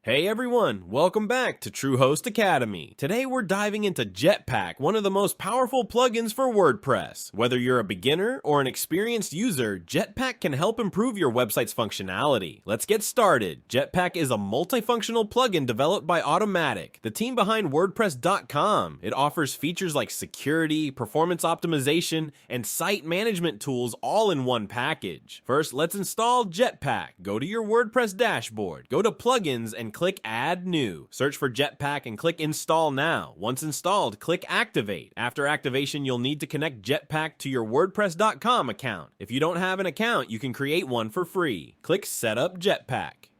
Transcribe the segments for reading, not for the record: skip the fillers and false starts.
Hey everyone, welcome back to Truehost Academy. Today we're diving into JetPack, one of the most powerful plugins for WordPress. Whether you're a beginner or an experienced user, JetPack can help improve your website's functionality. Let's get started. JetPack is a multifunctional plugin developed by Automatic, the team behind WordPress.com. It offers features like security, performance optimization, and site management tools all in one package. First, let's install JetPack. Go to your WordPress dashboard, go to Plugins, and click Add New. Search for JetPack and click Install Now. Once installed, click Activate. After activation, you'll need to connect JetPack to your WordPress.com account. If you don't have an account, you can create one for free. Click Set Up JetPack.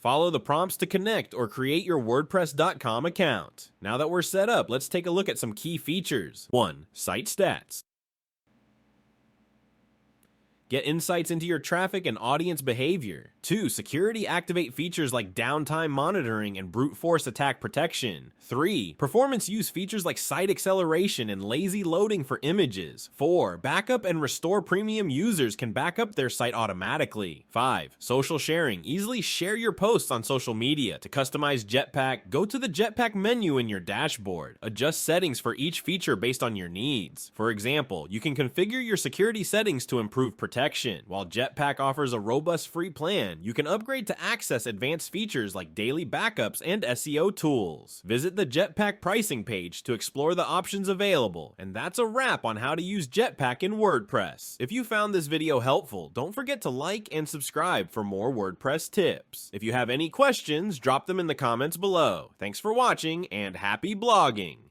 Follow the prompts to connect or create your WordPress.com account. Now that we're set up, let's take a look at some key features. 1. Site stats. Get insights into your traffic and audience behavior. 2. Security activate features like downtime monitoring and brute force attack protection. 3. Performance use features like site acceleration and lazy loading for images. 4. Backup and restore premium users can back up their site automatically. 5. Social sharing. Easily share your posts on social media. To customize JetPack, go to the JetPack menu in your dashboard. Adjust settings for each feature based on your needs. For example, you can configure your security settings to improve protection. While JetPack offers a robust free plan, you can upgrade to access advanced features like daily backups and SEO tools. Visit the JetPack pricing page to explore the options available. And that's a wrap on how to use JetPack in WordPress. If you found this video helpful, don't forget to like and subscribe for more WordPress tips. If you have any questions, drop them in the comments below. Thanks for watching and happy blogging!